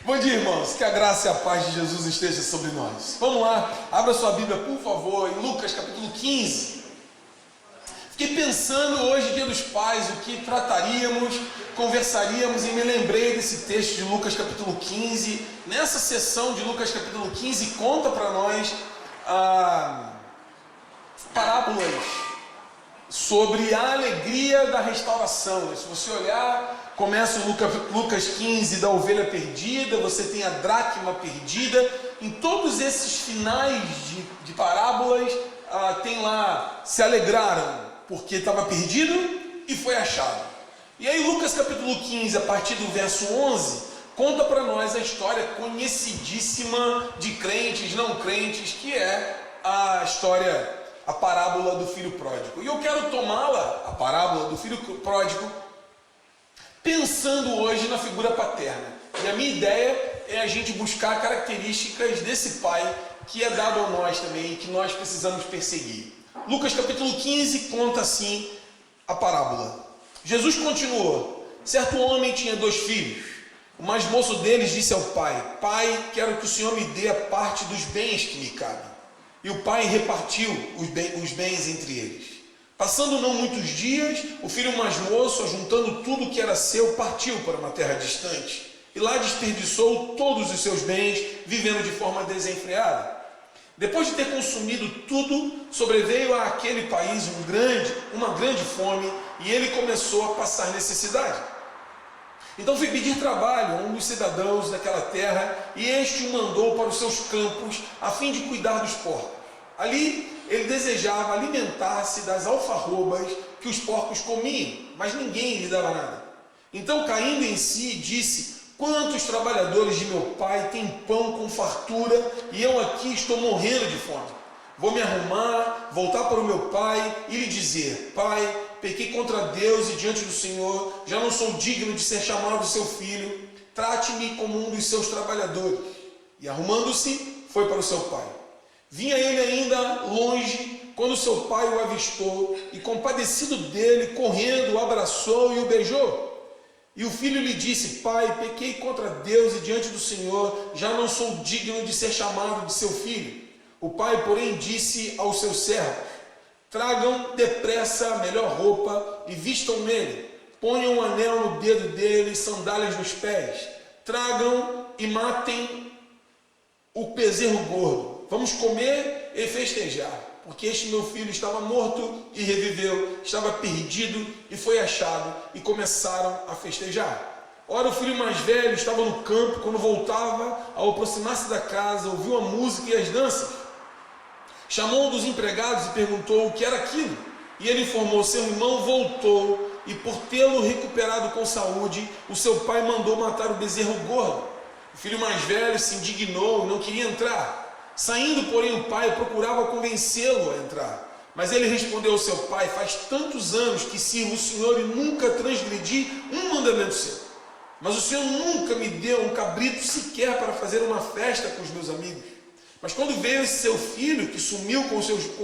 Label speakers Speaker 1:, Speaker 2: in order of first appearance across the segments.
Speaker 1: Bom dia, irmãos. Que a graça e a paz de Jesus esteja sobre nós. Vamos lá, abra sua Bíblia, por favor, em Lucas capítulo 15. Fiquei pensando hoje, Dia dos Pais, o que trataríamos, conversaríamos, e me lembrei desse texto de Lucas capítulo 15. Nessa sessão de Lucas capítulo 15, conta para nós parábolas sobre a alegria da restauração. Se você olhar, começa o Lucas 15 da ovelha perdida, você tem a dracma perdida. Em todos esses finais de parábolas, tem lá, se alegraram porque estava perdido e foi achado. E aí Lucas capítulo 15, a partir do verso 11, conta para nós a história conhecidíssima de crentes, não crentes, que é a parábola do filho pródigo. E eu quero tomá-la, a parábola do filho pródigo, pensando hoje na figura paterna. E a minha ideia é a gente buscar características desse pai que é dado a nós também e que nós precisamos perseguir. Lucas capítulo 15 conta assim a parábola. Jesus continuou: certo homem tinha 2 filhos. O mais moço deles disse ao pai: Pai, quero que o Senhor me dê a parte dos bens que me cabem. E o pai repartiu os bens entre eles. Passando não muitos dias, o filho mais moço, juntando tudo que era seu, partiu para uma terra distante. E lá desperdiçou todos os seus bens, vivendo de forma desenfreada. Depois de ter consumido tudo, sobreveio àquele país uma grande fome, e ele começou a passar necessidade. Então foi pedir trabalho a um dos cidadãos daquela terra, e este o mandou para os seus campos, a fim de cuidar dos porcos. Ali ele desejava alimentar-se das alfarrobas que os porcos comiam, mas ninguém lhe dava nada. Então, caindo em si, disse: quantos trabalhadores de meu pai têm pão com fartura, e eu aqui estou morrendo de fome. Vou me arrumar, voltar para o meu pai e lhe dizer: Pai, pequei contra Deus e diante do Senhor, já não sou digno de ser chamado seu filho, trate-me como um dos seus trabalhadores. E arrumando-se, foi para o seu pai. Vinha ele ainda longe, quando seu pai o avistou, e compadecido dele, correndo, o abraçou e o beijou. E o filho lhe disse: Pai, pequei contra Deus e diante do Senhor, já não sou digno de ser chamado de seu filho. O pai, porém, disse aos seus servos: tragam depressa a melhor roupa e vistam nele, ponham um anel no dedo dele e sandálias nos pés, tragam e matem o bezerro gordo. Vamos comer e festejar, porque este meu filho estava morto e reviveu, estava perdido e foi achado, e começaram a festejar. Ora, o filho mais velho estava no campo. Quando voltava, ao aproximar-se da casa, ouviu a música e as danças. Chamou um dos empregados e perguntou o que era aquilo. E ele informou: seu irmão voltou, e por tê-lo recuperado com saúde, o seu pai mandou matar o bezerro gordo. O filho mais velho se indignou e não queria entrar. Saindo, porém, o pai procurava convencê-lo a entrar. Mas ele respondeu ao seu pai: faz tantos anos que sirvo o Senhor e nunca transgredi um mandamento seu. Mas o Senhor nunca me deu um cabrito sequer para fazer uma festa com os meus amigos. Mas quando veio esse seu filho, que sumiu com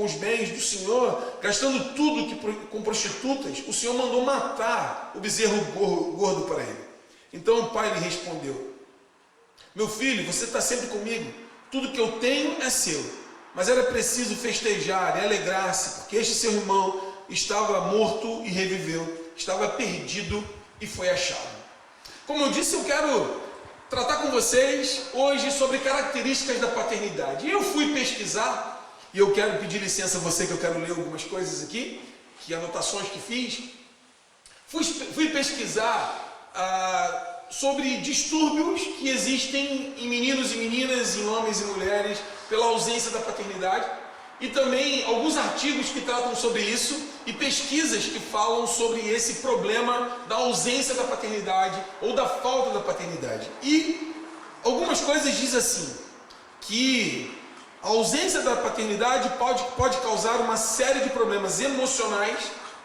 Speaker 1: os bens do Senhor, gastando tudo com prostitutas, o Senhor mandou matar o bezerro gordo para ele. Então o pai lhe respondeu: meu filho, você está sempre comigo, tudo que eu tenho é seu. Mas era preciso festejar e alegrar-se, porque este seu irmão estava morto e reviveu, estava perdido e foi achado. Como eu disse, eu quero tratar com vocês hoje sobre características da paternidade. E eu fui pesquisar, e eu quero pedir licença a você, que eu quero ler algumas coisas aqui, que anotações que fiz. Fui pesquisar sobre distúrbios que existem em meninos e meninas, em homens e mulheres, pela ausência da paternidade, e também alguns artigos que tratam sobre isso, e pesquisas que falam sobre esse problema da ausência da paternidade ou da falta da paternidade. E algumas coisas dizem assim, que a ausência da paternidade pode causar uma série de problemas emocionais,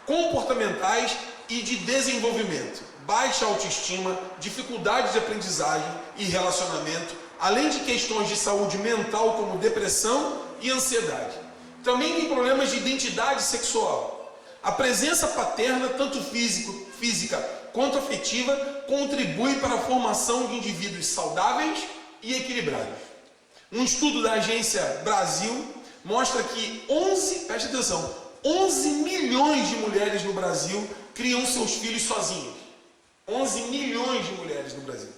Speaker 1: comportamentais e de desenvolvimento. Baixa autoestima, dificuldades de aprendizagem e relacionamento, além de questões de saúde mental como depressão e ansiedade. Também tem problemas de identidade sexual. A presença paterna, tanto física quanto afetiva, contribui para a formação de indivíduos saudáveis e equilibrados. Um estudo da Agência Brasil mostra que 11 milhões de mulheres no Brasil criam seus filhos sozinhas. 11 milhões de mulheres no Brasil.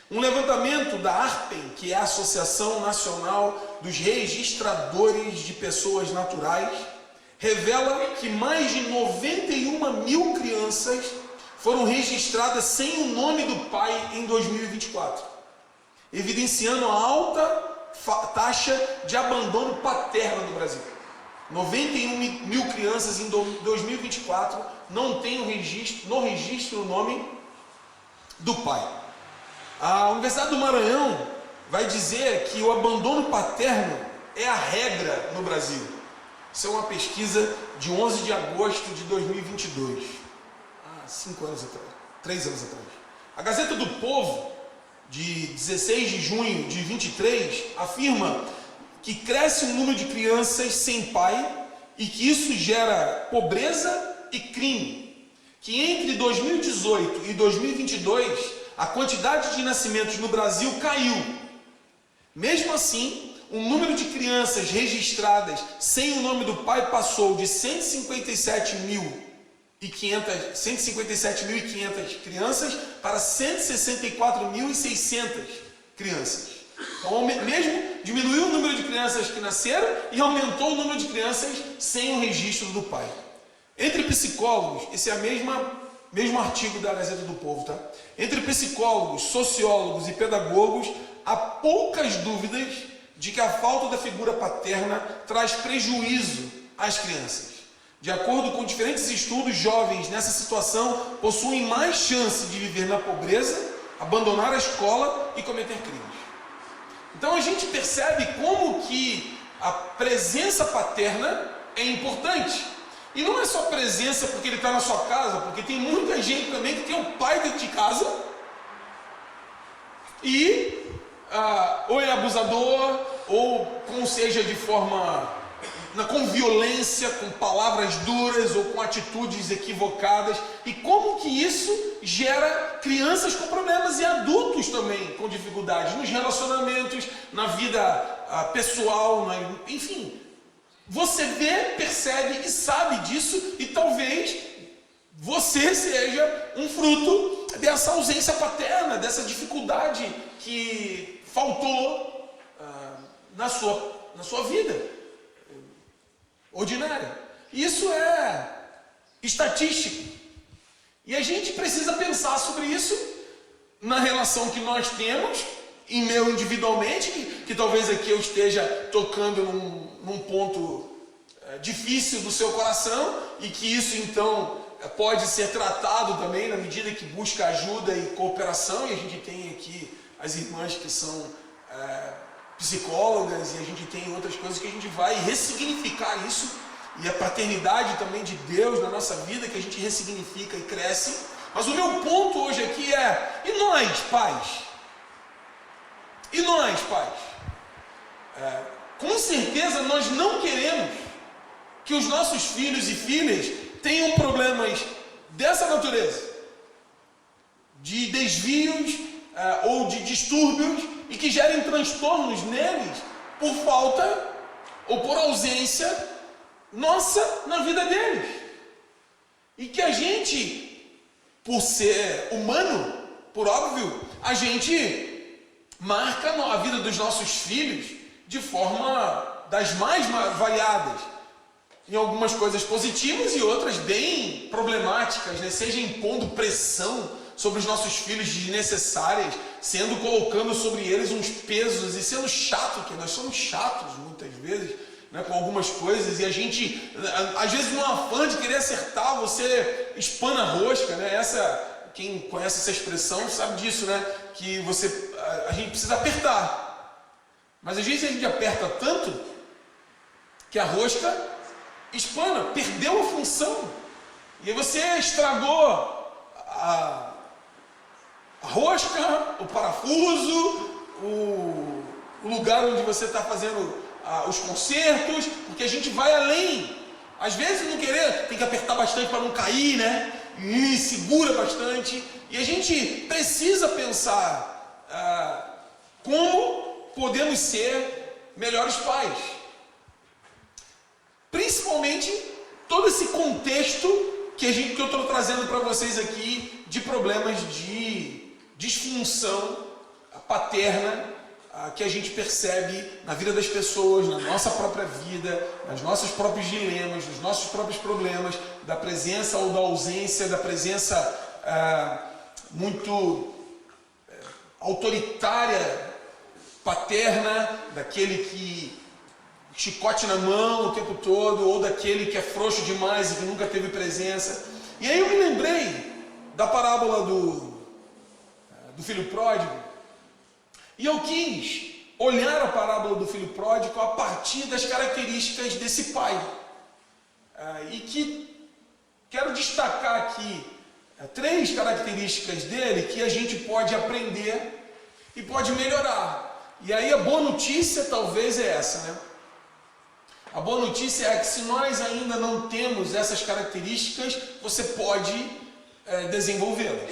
Speaker 1: Um levantamento da ARPEN, que é a Associação Nacional dos Registradores de Pessoas Naturais, revela que mais de 91 mil crianças foram registradas sem o nome do pai em 2024, evidenciando a alta taxa de abandono paterno no Brasil. 91 mil crianças em 2024 não têm no registro o nome do pai. A Universidade do Maranhão vai dizer que o abandono paterno é a regra no Brasil. Isso é uma pesquisa de 11 de agosto de 2022. 5 anos atrás, 3 anos atrás. A Gazeta do Povo, de 16 de junho de 23, afirma que cresce o número de crianças sem pai e que isso gera pobreza e crime. Que entre 2018 e 2022, a quantidade de nascimentos no Brasil caiu. Mesmo assim, o número de crianças registradas sem o nome do pai passou de 157.500 crianças para 164.600 crianças. Então, mesmo diminuiu o número de crianças que nasceram e aumentou o número de crianças sem o registro do pai. Entre psicólogos, esse é o mesmo artigo da Gazeta do Povo, tá? Entre psicólogos, sociólogos e pedagogos, há poucas dúvidas de que a falta da figura paterna traz prejuízo às crianças. De acordo com diferentes estudos, jovens nessa situação possuem mais chance de viver na pobreza, abandonar a escola e cometer crimes. Então a gente percebe como que a presença paterna é importante. E não é só presença porque ele está na sua casa, porque tem muita gente também que tem um pai dentro de casa e ou é abusador, ou seja de forma, com violência, com palavras duras ou com atitudes equivocadas. E como que isso gera crianças com problemas e adultos também com dificuldades nos relacionamentos, na vida pessoal, enfim. Você vê, percebe e sabe disso, e talvez você seja um fruto dessa ausência paterna, dessa dificuldade que faltou na sua vida ordinária. Isso é estatística. E a gente precisa pensar sobre isso na relação que nós temos, em meu individualmente, que talvez aqui eu esteja tocando num ponto difícil do seu coração, e que isso então pode ser tratado também na medida que busca ajuda e cooperação. E a gente tem aqui as irmãs que são psicólogas, e a gente tem outras coisas que a gente vai ressignificar isso, e a paternidade também de Deus na nossa vida, que a gente ressignifica e cresce. Mas o meu ponto hoje aqui é: e nós, pais? E nós, pais? Com certeza nós não queremos que os nossos filhos e filhas tenham problemas dessa natureza, de desvios ou de distúrbios, e que gerem transtornos neles por falta ou por ausência nossa na vida deles. E que a gente, por ser humano, por óbvio, a gente marca a vida dos nossos filhos de forma das mais variadas, em algumas coisas positivas e outras bem problemáticas, né? Seja impondo pressão sobre os nossos filhos desnecessárias, colocando sobre eles uns pesos e sendo chato, que nós somos chatos muitas vezes, né, com algumas coisas, e a gente, às vezes, no afã de querer acertar, você espana a rosca, né? Quem conhece essa expressão sabe disso, né? Que a gente precisa apertar, mas às vezes a gente aperta tanto que a rosca espana, perdeu a função, e aí você estragou a rosca, o parafuso, o lugar onde você está fazendo os concertos, porque a gente vai além. Às vezes não querer, tem que apertar bastante para não cair, né? E segura bastante. E a gente precisa pensar como podemos ser melhores pais. Principalmente todo esse contexto que eu estou trazendo para vocês aqui de problemas de disfunção paterna que a gente percebe na vida das pessoas, na nossa própria vida, nos nossos próprios dilemas, nos nossos próprios problemas, da presença ou da ausência, da presença muito autoritária, paterna, daquele que chicote na mão o tempo todo, ou daquele que é frouxo demais e que nunca teve presença. E aí eu me lembrei da parábola do filho pródigo, e eu quis olhar a parábola do filho pródigo a partir das características desse pai. E que quero destacar aqui 3 características dele que a gente pode aprender e pode melhorar. E aí a boa notícia talvez é essa, né? A boa notícia é que se nós ainda não temos essas características, você pode desenvolvê-las.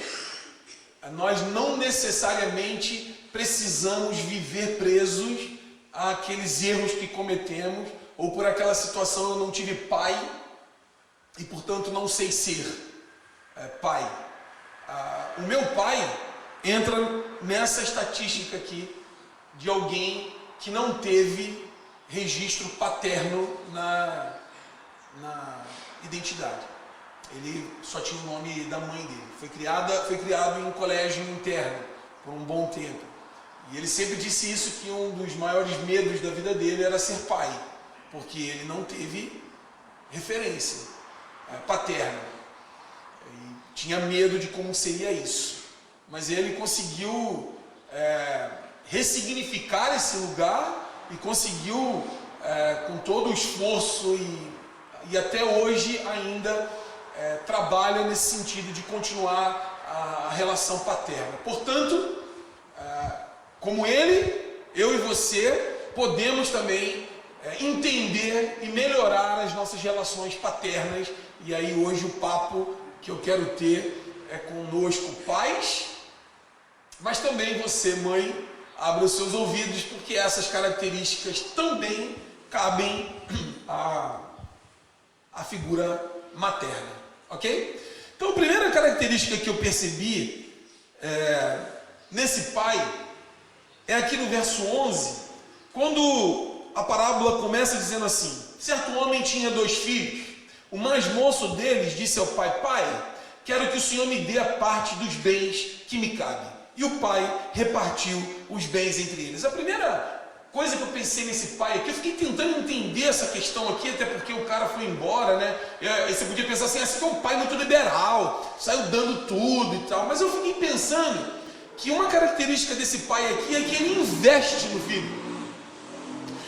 Speaker 1: Nós não necessariamente precisamos viver presos àqueles erros que cometemos, ou por aquela situação eu não tive pai e portanto não sei ser pai. O meu pai entra nessa estatística aqui de alguém que não teve registro paterno na identidade. Ele só tinha o nome da mãe dele. Foi criado em um colégio interno por um bom tempo. E ele sempre disse isso, que um dos maiores medos da vida dele era ser pai, porque ele não teve referência paterna. E tinha medo de como seria isso. Mas ele conseguiu ressignificar esse lugar e conseguiu, com todo o esforço e até hoje ainda trabalha nesse sentido de continuar a relação paterna. Portanto, como ele, eu e você podemos também entender e melhorar as nossas relações paternas. E aí hoje o papo que eu quero ter é conosco, pais, mas também você, mãe, abra os seus ouvidos, porque essas características também cabem à figura materna, ok? Então a primeira característica que eu percebi nesse pai é aqui no verso 11, quando a parábola começa dizendo assim: certo homem tinha 2 filhos, o mais moço deles disse ao pai: pai, quero que o senhor me dê a parte dos bens que me cabem. E o pai repartiu os bens entre eles. A primeira coisa que eu pensei nesse pai aqui, eu fiquei tentando entender essa questão aqui, até porque o cara foi embora, né? E você podia pensar assim, que é um pai muito liberal, saiu dando tudo e tal. Mas eu fiquei pensando que uma característica desse pai aqui é que ele investe no filho.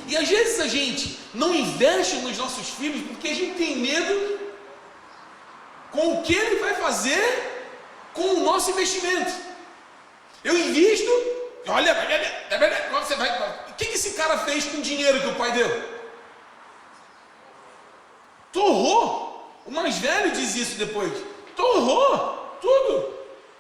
Speaker 1: E às vezes a gente não investe nos nossos filhos porque a gente tem medo com o que ele vai fazer com o nosso investimento. Eu invisto, olha, você vai, o que esse cara fez com o dinheiro que o pai deu? Torrou. O mais velho diz isso depois. Torrou tudo,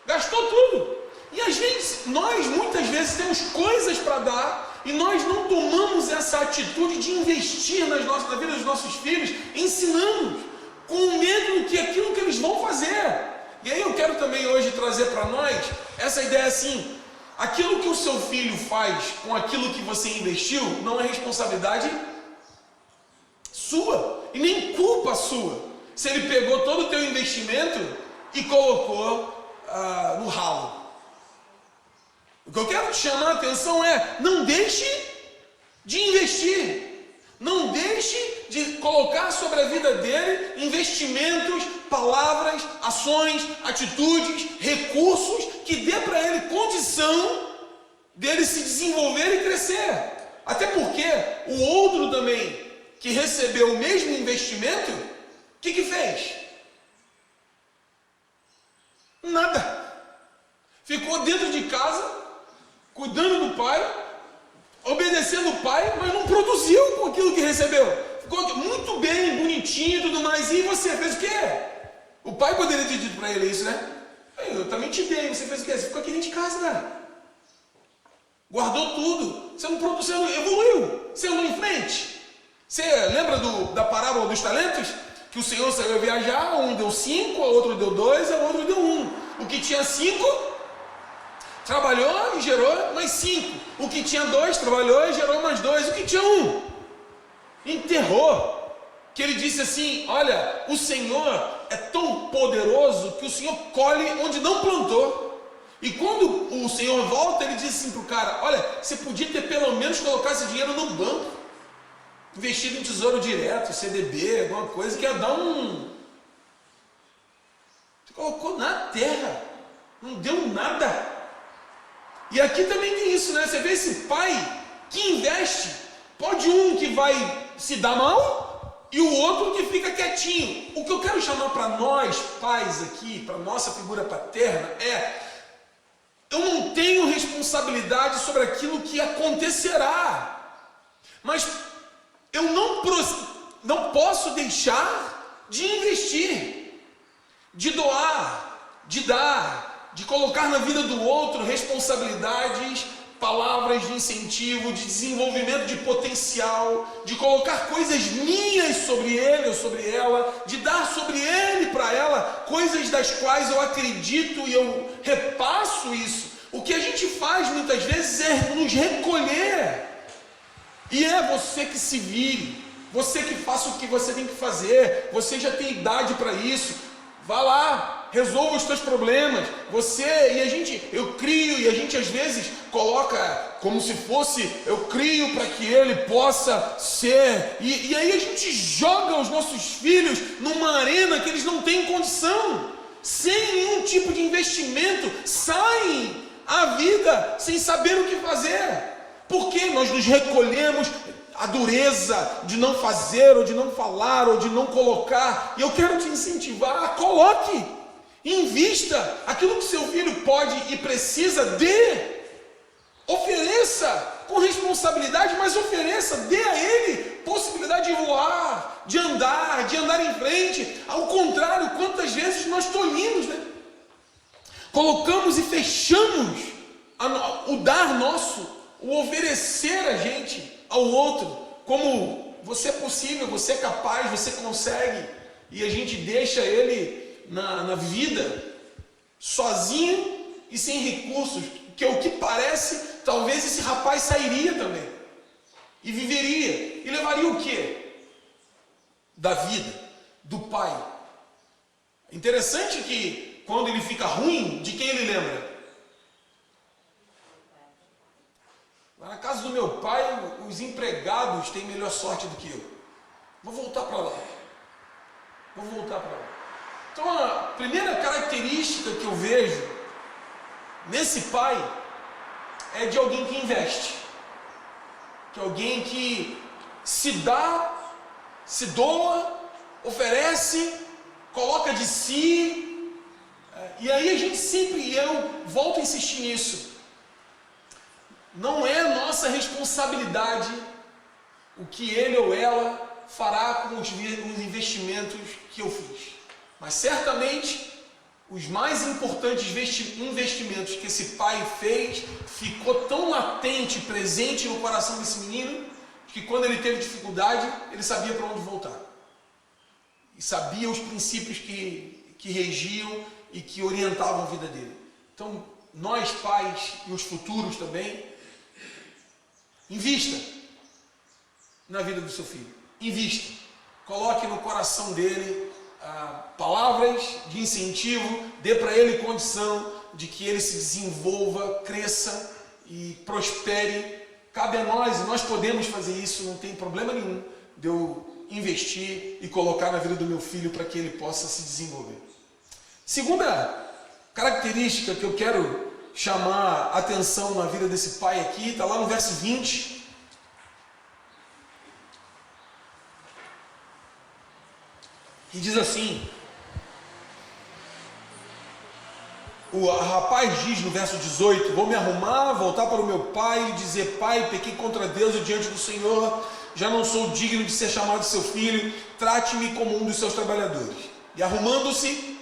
Speaker 1: gastou tudo. E às vezes, nós muitas vezes temos coisas para dar e nós não tomamos essa atitude de investir na vida dos nossos filhos, ensinando com medo do que aquilo que eles vão fazer. E aí eu quero também hoje trazer para nós essa ideia assim: aquilo que o seu filho faz com aquilo que você investiu não é responsabilidade sua e nem culpa sua. Se ele pegou todo o teu investimento e colocou no ralo. O que eu quero te chamar a atenção é: não deixe de investir. Não deixe de colocar sobre a vida dele investimentos, palavras, ações, atitudes, recursos que dê para ele condição dele se desenvolver e crescer. Até porque o outro também, que recebeu o mesmo investimento, o que fez? Nada. Ficou dentro de casa, cuidando do pai, obedecendo o pai, mas não produziu com aquilo que recebeu. ficou muito bem, bonitinho e tudo mais. E você fez o quê? O pai poderia ter dito para ele isso, né? Eu também te dei, você fez o quê? Você ficou aqui dentro de casa, cara. Guardou tudo. Você não evoluiu. Você andou em frente. Você lembra da parábola dos talentos? Que o Senhor saiu a viajar, um deu 5, a outro deu 2, a outro deu 1. O que tinha 5, trabalhou e gerou mais 5. O que tinha 2, trabalhou e gerou mais 2. O que tinha 1, enterrou. Que ele disse assim, olha, o Senhor é tão poderoso que o Senhor colhe onde não plantou. E quando o Senhor volta, ele diz assim para o cara, olha, você podia ter pelo menos colocado esse dinheiro no banco, investido em tesouro direto, CDB, alguma coisa que ia dar um... Você colocou na terra, não deu nada. E aqui também tem isso, né? Você vê esse pai que investe, pode um que vai se dar mal, e o outro que fica quietinho. O que eu quero chamar para nós, pais aqui, para nossa figura paterna, eu não tenho responsabilidade sobre aquilo que acontecerá, mas eu não posso deixar de investir, de doar, de dar, de colocar na vida do outro responsabilidades, palavras de incentivo, de desenvolvimento de potencial, de colocar coisas minhas sobre ele ou sobre ela, de dar sobre ele para ela coisas das quais eu acredito e eu repasso isso. O que a gente faz muitas vezes é nos recolher, e é você que se vire, você que faça o que você tem que fazer, você já tem idade para isso, vá lá, resolva os teus problemas, eu crio, e a gente às vezes coloca como se fosse, eu crio para que ele possa ser, e aí a gente joga os nossos filhos numa arena que eles não têm condição, sem nenhum tipo de investimento, saem a vida sem saber o que fazer, porque nós nos recolhemos, a dureza de não fazer, ou de não falar, ou de não colocar, e eu quero te incentivar, coloque, invista, aquilo que seu filho pode e precisa, dê, ofereça com responsabilidade, mas ofereça, dê a ele possibilidade de voar, de andar em frente. Ao contrário, quantas vezes nós tolimos, né? Colocamos e fechamos o dar nosso, o oferecer a gente ao outro, como você é possível, você é capaz, você consegue, e a gente deixa ele na vida sozinho e sem recursos, que é o que parece, talvez esse rapaz sairia também e viveria, e levaria o quê? Da vida, do pai. Interessante que quando ele fica ruim, de quem ele lembra? Lá na casa do meu pai, os empregados têm melhor sorte do que eu. Vou voltar para lá. Então a primeira característica que eu vejo nesse pai é de alguém que investe. De alguém que se dá, se doa, oferece, coloca de si. E aí a gente sempre, e eu volto a insistir nisso, não é nossa responsabilidade o que ele ou ela fará com os investimentos que eu fiz. Mas certamente os mais importantes investimentos que esse pai fez ficou tão latente, presente no coração desse menino, que quando ele teve dificuldade, ele sabia para onde voltar. E sabia os princípios que regiam e que orientavam a vida dele. Então, nós pais e os futuros também, invista na vida do seu filho. Invista. Coloque no coração dele palavras de incentivo, dê para ele condição de que ele se desenvolva, cresça e prospere. Cabe a nós, e nós podemos fazer isso, não tem problema nenhum de eu investir e colocar na vida do meu filho para que ele possa se desenvolver. Segunda característica que eu quero chamar a atenção na vida desse pai aqui, está lá no verso 20. E diz assim, o rapaz diz no verso 18, vou me arrumar, voltar para o meu pai e dizer, pai, pequei contra Deus e diante do Senhor, já não sou digno de ser chamado seu filho, trate-me como um dos seus trabalhadores. E arrumando-se,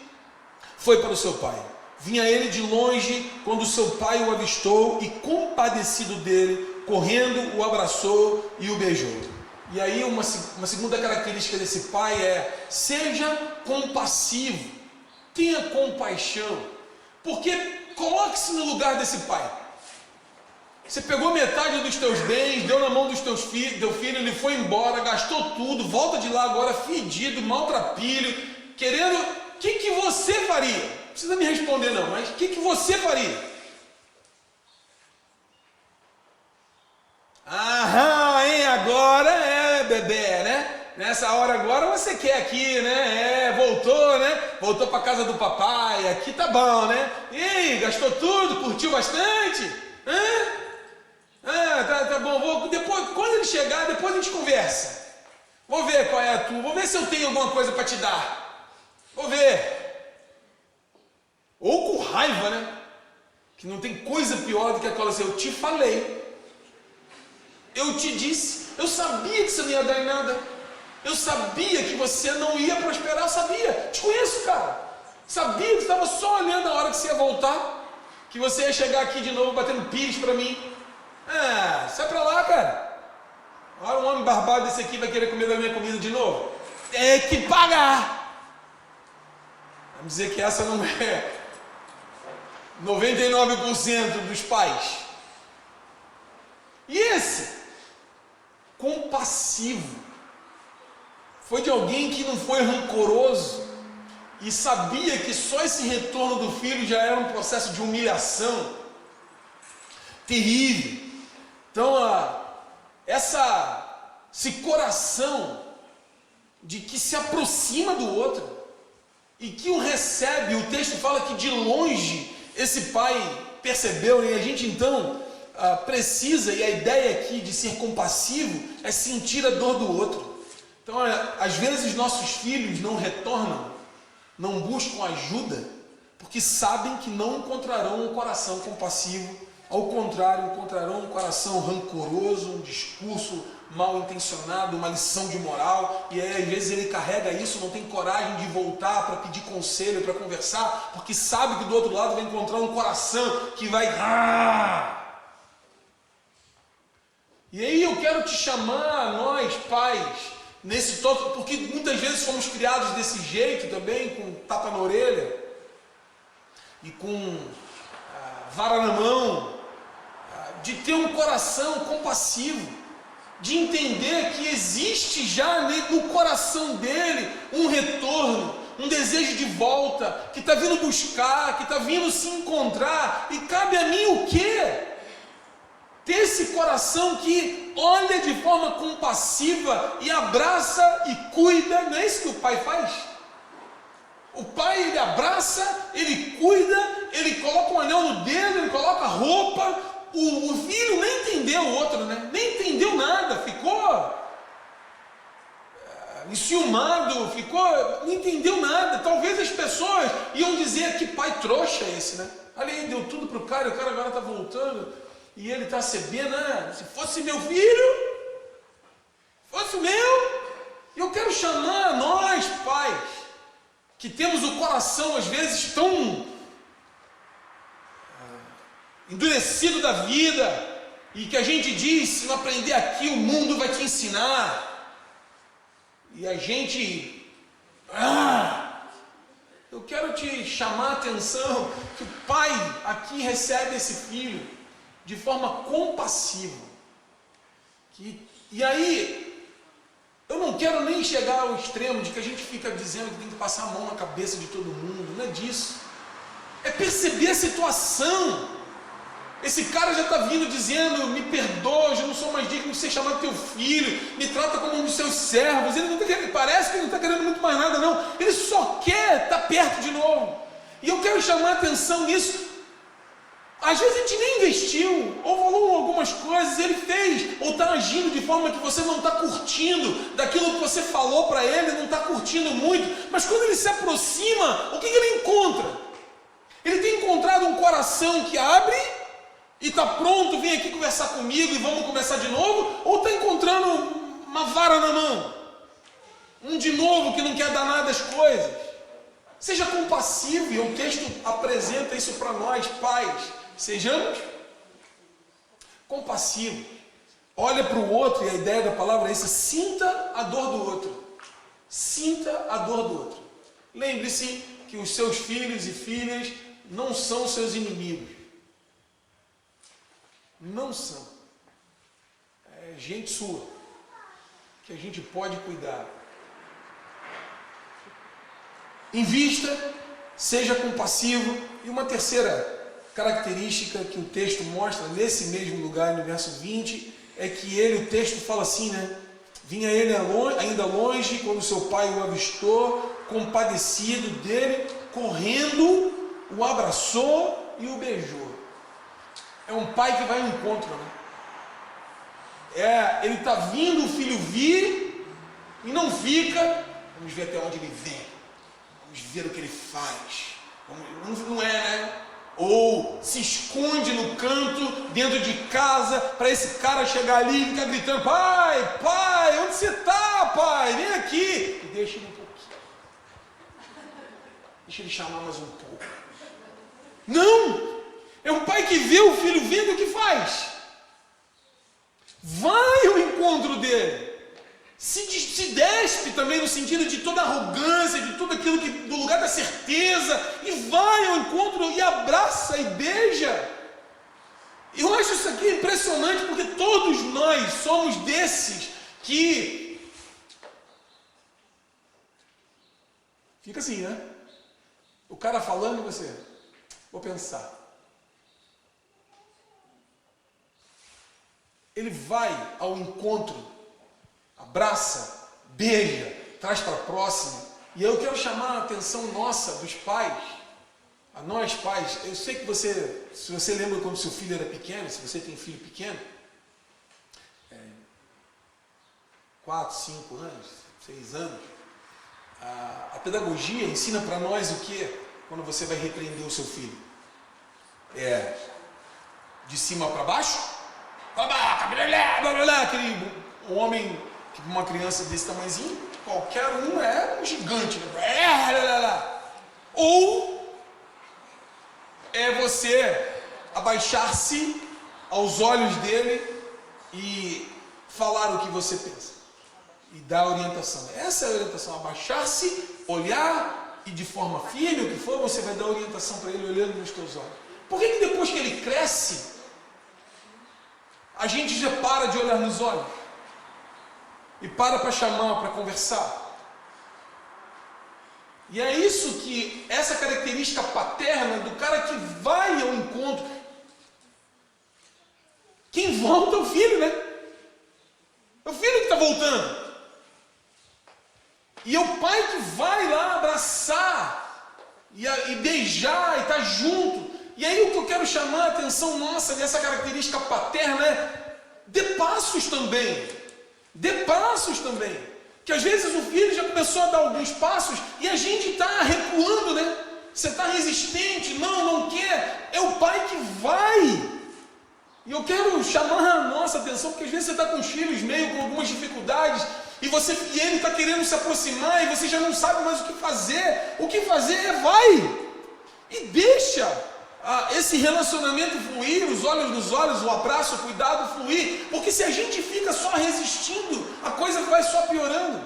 Speaker 1: foi para o seu pai. Vinha ele de longe quando seu pai o avistou e, compadecido dele, correndo, o abraçou e o beijou. E aí uma segunda característica desse pai é: seja compassivo, tenha compaixão, porque coloque-se no lugar desse pai. Você pegou metade dos teus bens, deu na mão dos teus filhos, teu filho, ele foi embora, gastou tudo, volta de lá agora fedido, maltrapilho, querendo. O que você faria? Não precisa me responder não, mas o que você faria? Aham, hein? Agora bebê, né? Nessa hora agora você quer aqui, né? Voltou, né? Voltou para casa do papai, aqui tá bom, né? E aí, gastou tudo, curtiu bastante? Tá bom, depois, quando ele chegar, depois a gente conversa. Vou ver qual é a tua, vou ver se eu tenho alguma coisa para te dar. Vou ver. Ou com raiva, né? Que não tem coisa pior do que aquela assim: eu te falei, eu te disse, eu sabia que você não ia dar em nada, eu sabia que você não ia prosperar, eu sabia, te conheço, cara, sabia que estava só olhando a hora que você ia voltar, que você ia chegar aqui de novo batendo pires para mim. Sai pra lá, cara. Olha, um homem barbado desse aqui vai querer comer da minha comida de novo? Tem que pagar. Vamos dizer que essa não é 99% dos pais. E esse compassivo foi de alguém que não foi rancoroso e sabia que só esse retorno do filho já era um processo de humilhação terrível. Então, esse coração de que se aproxima do outro e que o recebe, o texto fala que de longe esse pai percebeu, e a gente então precisa, e a ideia aqui de ser compassivo é sentir a dor do outro. Então, às vezes nossos filhos não retornam, não buscam ajuda, porque sabem que não encontrarão um coração compassivo. Ao contrário, encontrarão um coração rancoroso, um discurso mal intencionado, uma lição de moral, e aí às vezes ele carrega isso, não tem coragem de voltar para pedir conselho, para conversar, porque sabe que do outro lado vai encontrar um coração que vai... E aí eu quero te chamar, nós pais, nesse toque, porque muitas vezes fomos criados desse jeito também, com tapa na orelha, e com vara na mão, de ter um coração compassivo, de entender que existe já no coração dele um retorno, um desejo de volta, que está vindo buscar, que está vindo se encontrar, e cabe a mim o quê? Ter esse coração que olha de forma compassiva e abraça e cuida. Não é isso que o pai faz? O pai, ele abraça, ele cuida, ele coloca um anel no dedo, ele coloca roupa. O filho nem entendeu o outro, né? Nem entendeu nada, ficou enciumado, não entendeu nada. Talvez as pessoas iam dizer: que pai trouxa é esse, né? Olha aí, deu tudo pro cara, e o cara agora está voltando, e ele está recebendo, né? Se fosse meu filho, fosse o meu. Eu quero chamar nós, pais, que temos o coração às vezes tão endurecido da vida, e que a gente diz: se não aprender aqui, o mundo vai te ensinar, e a gente eu quero te chamar a atenção que o pai aqui recebe esse filho de forma compassiva, e aí eu não quero nem chegar ao extremo de que a gente fica dizendo que tem que passar a mão na cabeça de todo mundo, não é disso, é perceber a situação. Esse cara já está vindo dizendo: me perdoa, já não sou mais digno de ser chamado teu filho, me trata como um dos seus servos. Ele não tá querendo, parece que ele não está querendo muito mais nada não, ele só quer estar perto de novo. E eu quero chamar a atenção nisso. Às vezes a gente nem investiu, ou falou algumas coisas, ele fez, ou está agindo de forma que você não está curtindo, daquilo que você falou para ele, não está curtindo muito, mas quando ele se aproxima, o que ele encontra? Ele tem encontrado um coração que abre e está pronto, vem aqui conversar comigo e vamos começar de novo, ou está encontrando uma vara na mão, um de novo que não quer dar nada às coisas. Seja compassivo, e o texto apresenta isso para nós, pais. Sejamos compassivos. Olha para o outro, e a ideia da palavra é essa: sinta a dor do outro. Sinta a dor do outro. Lembre-se que os seus filhos e filhas não são seus inimigos. Não são. É gente sua, que a gente pode cuidar. Invista, seja compassivo. E uma terceira característica que o texto mostra nesse mesmo lugar, no verso 20, é que o texto fala assim, né? Vinha ele ainda longe, quando seu pai o avistou, compadecido dele, correndo, o abraçou e o beijou. É um pai que vai ao encontro, né? Ele está vindo, o filho vir e não fica. Vamos ver até onde ele vem. Vamos ver o que ele faz. Não é, né? Ou se esconde no canto, dentro de casa, para esse cara chegar ali e ficar gritando: pai, pai, onde você está, pai? Vem aqui. E deixa ele um pouquinho. Deixa ele chamar mais um pouco. Não! É um pai que vê o filho vindo, o que faz? Vai ao encontro dele. Se despe também no sentido de toda arrogância, de tudo aquilo que do lugar da certeza, e vai ao encontro e abraça e beija. Eu acho isso aqui impressionante, porque todos nós somos desses que fica assim, né? O cara falando e você, vou pensar. Ele vai ao encontro, abraça, beija, traz para próximo. E eu quero chamar a atenção nossa, dos pais, a nós pais. Eu sei que se você lembra quando seu filho era pequeno, se você tem filho pequeno, 4, 5 anos, 6 anos, a pedagogia ensina para nós o que quando você vai repreender o seu filho? De cima para baixo? Aquele homem, uma criança desse tamanhozinho, qualquer um é um gigante, né? Ou é você abaixar-se aos olhos dele e falar o que você pensa e dar orientação. Essa é a orientação: abaixar-se, olhar e de forma firme, o que for, você vai dar orientação para ele olhando nos teus olhos. Por que depois que ele cresce, a gente já para de olhar nos olhos e para chamar, para conversar? E é isso que, essa característica paterna do cara que vai ao encontro. Quem volta é o filho, né? É o filho que está voltando. E é o pai que vai lá abraçar e beijar e estar junto. E aí o que eu quero chamar a atenção nossa nessa característica paterna é: dê passos também. Dê passos também. Que às vezes o filho já começou a dar alguns passos e a gente está recuando, né? Você está resistente, não quer. É o pai que vai. E eu quero chamar a nossa atenção, porque às vezes você está com os filhos meio com algumas dificuldades e ele está querendo se aproximar e você já não sabe mais o que fazer. O que fazer é vai. E deixa esse relacionamento fluir, os olhos nos olhos, o abraço, o cuidado fluir, porque se a gente fica só resistindo, a coisa vai só piorando.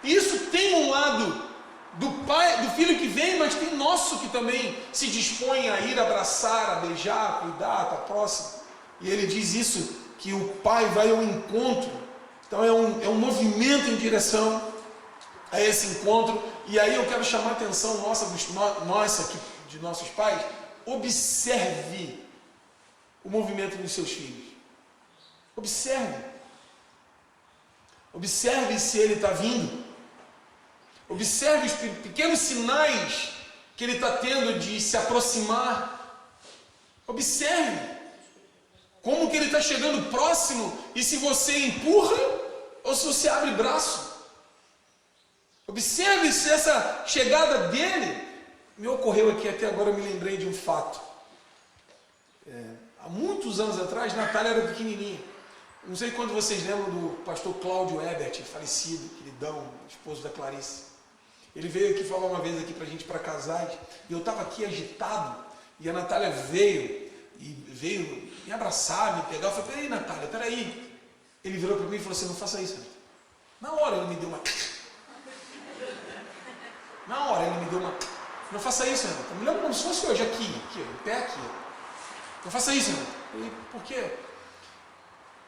Speaker 1: E isso tem um lado do pai, do filho que vem, mas tem nosso que também se dispõe a ir abraçar, a beijar, a cuidar, a estar próximo. E ele diz isso, que o pai vai ao encontro. Então é um movimento em direção a esse encontro. E aí eu quero chamar a atenção de nossos pais. Observe o movimento dos seus filhos. Observe. Observe se ele está vindo. Observe os pequenos sinais que ele está tendo de se aproximar. Observe como que ele está chegando próximo e se você empurra ou se você abre braço. Observe se essa chegada dele. Me ocorreu aqui, até agora eu me lembrei de um fato. Há muitos anos atrás, Natália era pequenininha. Não sei quando vocês lembram do pastor Cláudio Ebert, falecido, queridão, esposo da Clarice. Ele veio aqui falar uma vez aqui pra gente, para casais, e eu estava aqui agitado, e a Natália veio me abraçar, me pegar. Eu falei, peraí, Natália, peraí. Ele virou para mim e falou assim, não faça isso. Na hora ele me deu uma... Não faça isso, Renato. Eu me lembro como se fosse hoje, aqui, o pé aqui. Não faça isso, Renato. E por quê?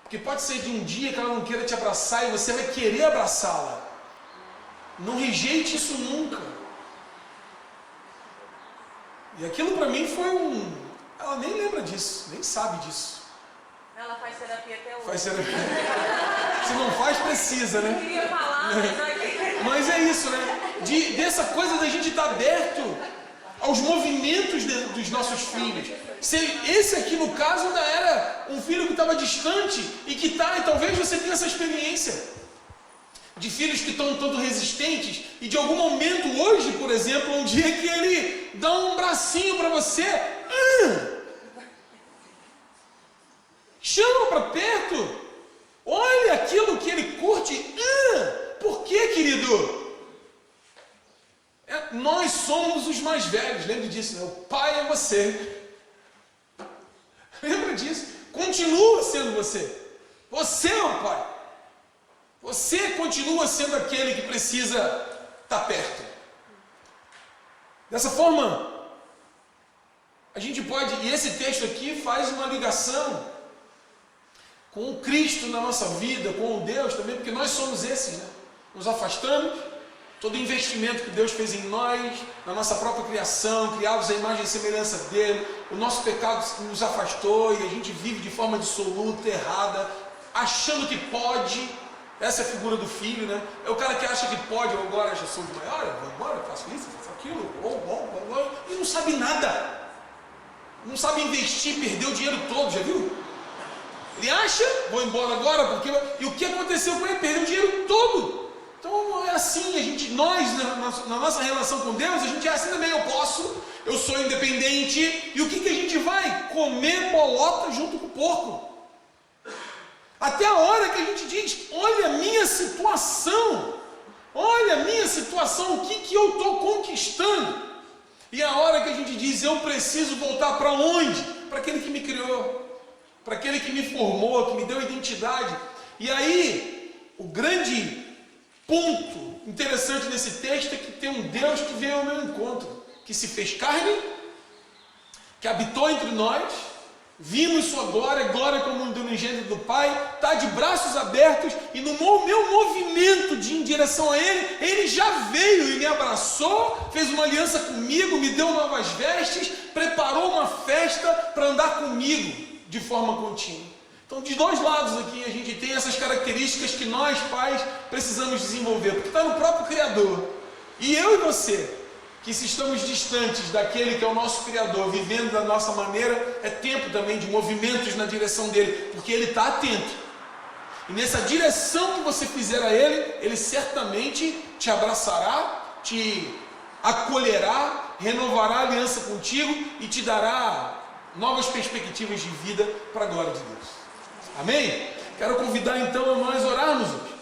Speaker 1: Porque pode ser de um dia que ela não queira te abraçar e você vai querer abraçá-la. Não rejeite isso nunca. E aquilo para mim foi Ela nem lembra disso, nem sabe disso.
Speaker 2: Ela faz terapia até hoje.
Speaker 1: Faz terapia. Se não faz, precisa, né?
Speaker 2: Eu queria falar,
Speaker 1: mas é isso, né? Dessa coisa da gente estar aberto aos movimentos dos nossos filhos. Esse aqui, no caso, ainda era um filho que estava distante e e talvez você tenha essa experiência de filhos que estão todo resistentes e de algum momento hoje, por exemplo, um dia que ele dá um bracinho para você, chama para perto, olha aquilo que ele curte, por quê, querido? Nós somos os mais velhos, lembre disso, né? O pai é você. Lembra disso? Continua sendo você. Você é o pai. Você continua sendo aquele que precisa estar perto. Dessa forma, a gente pode, e esse texto aqui faz uma ligação com o Cristo na nossa vida, com o Deus também, porque nós somos esses, né? Nos afastamos, todo investimento que Deus fez em nós, na nossa própria criação, criados à imagem e semelhança dele, o nosso pecado nos afastou e a gente vive de forma dissoluta, errada, achando que pode. Essa é a figura do filho, né? É o cara que acha que pode, eu agora já sou de maior, eu vou embora, faço isso, faço aquilo, e não sabe nada. Não sabe investir, perdeu o dinheiro todo, já viu? Ele acha, vou embora agora, porque... E o que aconteceu com ele? Perdeu o dinheiro todo. Então é assim, nós na nossa relação com Deus, a gente é assim também, eu sou independente, e o que a gente vai? Comer bolota junto com o porco. Até a hora que a gente diz, olha a minha situação, o que eu estou conquistando. E a hora que a gente diz, eu preciso voltar para onde? Para aquele que me criou, para aquele que me formou, que me deu identidade. E aí, o grande ponto interessante nesse texto é que tem um Deus que veio ao meu encontro, que se fez carne, que habitou entre nós, vimos sua glória como do unigênito do Pai, está de braços abertos, e no meu movimento em direção a Ele, Ele já veio e me abraçou, fez uma aliança comigo, me deu novas vestes, preparou uma festa para andar comigo de forma contínua. Então, de dois lados aqui, a gente tem essas características que nós, pais, precisamos desenvolver, porque está no próprio Criador. E eu e você, que se estamos distantes daquele que é o nosso Criador, vivendo da nossa maneira, é tempo também de movimentos na direção dele, porque ele está atento. E nessa direção que você fizer a ele, ele certamente te abraçará, te acolherá, renovará a aliança contigo e te dará novas perspectivas de vida para a glória de Deus. Amém? Quero convidar então a nós orarmos hoje,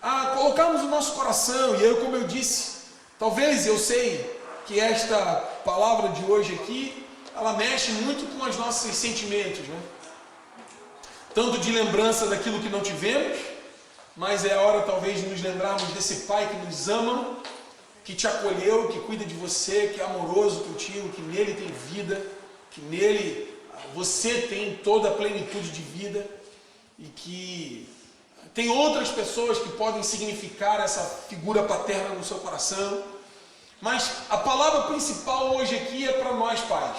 Speaker 1: a colocarmos o nosso coração, e como eu disse, talvez eu sei que esta palavra de hoje aqui, ela mexe muito com os nossos sentimentos, né? Tanto de lembrança daquilo que não tivemos, mas é a hora talvez de nos lembrarmos desse Pai que nos ama, que te acolheu, que cuida de você, que é amoroso contigo, que nele tem vida, que nele você tem toda a plenitude de vida e que tem outras pessoas que podem significar essa figura paterna no seu coração. Mas a palavra principal hoje aqui é para nós pais.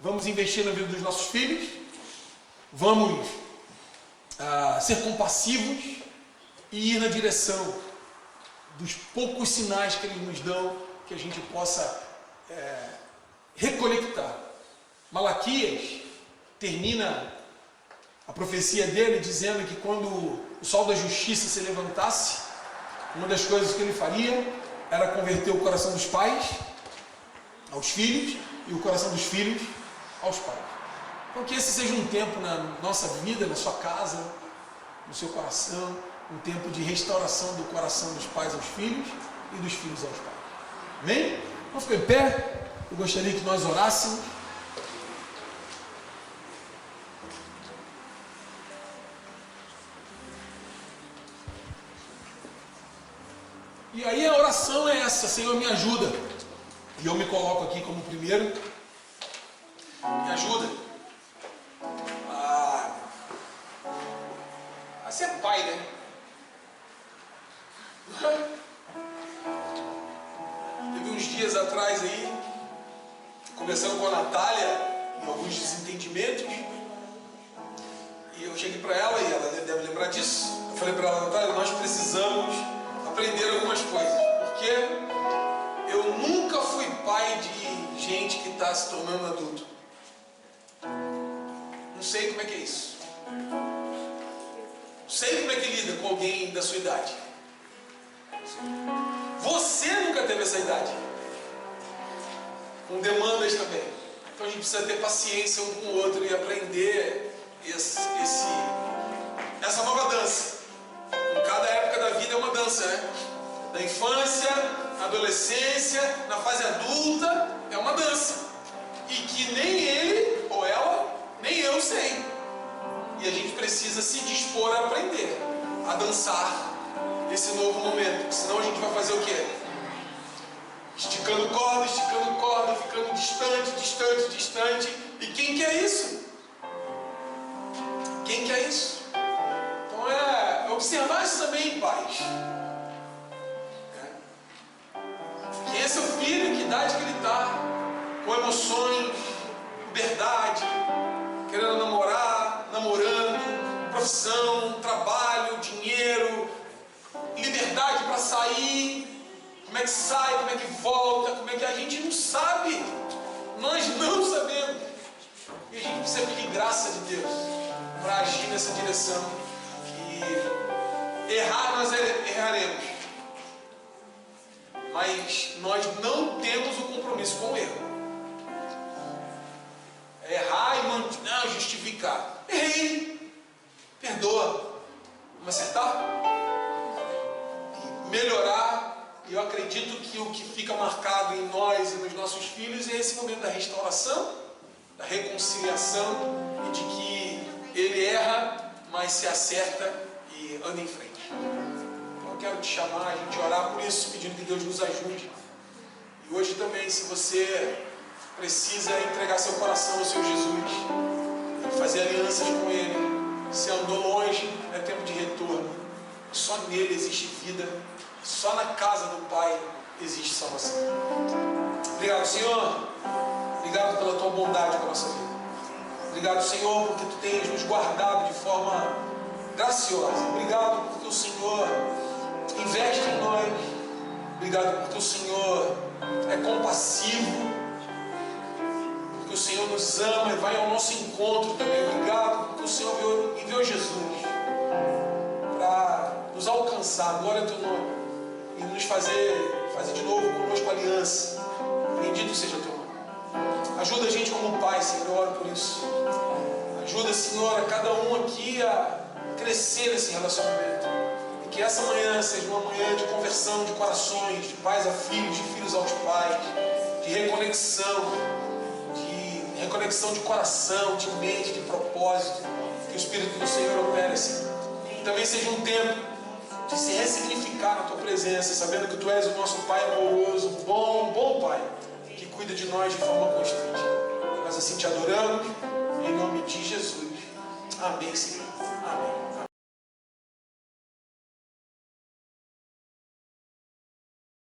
Speaker 1: Vamos investir na vida dos nossos filhos, vamos ser compassivos e ir na direção dos poucos sinais que eles nos dão, que a gente possa reconectar. Malaquias termina a profecia dele dizendo que quando o sol da justiça se levantasse, uma das coisas que ele faria era converter o coração dos pais aos filhos e o coração dos filhos aos pais. Então que esse seja um tempo na nossa vida, na sua casa, no seu coração, um tempo de restauração do coração dos pais aos filhos e dos filhos aos pais. Amém? Vamos ficar em pé. Eu gostaria que nós orássemos. E aí a oração é essa: Senhor, me ajuda. E eu me coloco aqui como primeiro. Me ajuda a ser pai, né? Teve uns dias atrás aí, conversando com a Natália, em alguns desentendimentos, e eu cheguei para ela, e ela deve lembrar disso. Eu falei para ela: Natália, nós precisamos aprender algumas coisas, porque eu nunca fui pai de gente que está se tornando adulto. Não sei como é que é isso. Não sei como é que lida com alguém da sua idade. Você nunca teve essa idade, com demandas também. Então a gente precisa ter paciência um com o outro e aprender essa nova dança. Em cada época da vida é uma dança, né? Da infância, na adolescência, na fase adulta, é uma dança. E que nem ele ou ela, nem eu sei. E a gente precisa se dispor a aprender, a dançar esse novo momento. Senão a gente vai fazer o quê? Esticando corda, ficando distante. E quem quer isso? Quem quer isso? Então é observar isso também, pais. Quem é seu filho? Que idade que ele está? Com emoções, liberdade, querendo namorar, namorando, profissão, trabalho, dinheiro, liberdade para sair. Como é que sai, como é que volta, como é que a gente não sabe. Nós não sabemos. E a gente precisa pedir graça de Deus para agir nessa direção. E errar nós erraremos, mas nós não temos o compromisso com o erro. Errar e justificar. Errei, perdoa. Vamos acertar? E melhorar. Eu acredito que o que fica marcado em nós e nos nossos filhos é esse momento da restauração, da reconciliação e de que ele erra, mas se acerta e anda em frente. Então eu quero te chamar, a gente orar por isso, pedindo que Deus nos ajude. E hoje também, se você precisa entregar seu coração ao Senhor Jesus, fazer alianças com Ele, se andou longe, é tempo de retorno. Só nele existe vida, só na casa do Pai existe salvação. Obrigado, Senhor. Obrigado pela tua bondade com a nossa vida. Obrigado, Senhor, porque tu tens nos guardado de forma graciosa. Obrigado porque o Senhor investe em nós. Obrigado porque o Senhor é compassivo, porque o Senhor nos ama e vai ao nosso encontro também. Obrigado porque o Senhor enviou Jesus para nos alcançar, glória ao teu nome, e nos fazer de novo conosco aliança. Bendito seja o teu nome. Ajuda a gente como pai, Senhor, eu oro por isso. Ajuda, Senhor, a cada um aqui a crescer nesse relacionamento. E que essa manhã seja uma manhã de conversão de corações, de pais a filhos, de filhos aos pais, de reconexão de coração, de mente, de propósito. Que o Espírito do Senhor opere, Senhor. Que também seja um tempo de se ressignificar na tua presença, sabendo que tu és o nosso Pai amoroso, bom Pai, que cuida de nós de forma constante. Nós assim te adoramos, em nome de Jesus. Amém, Senhor. Amém.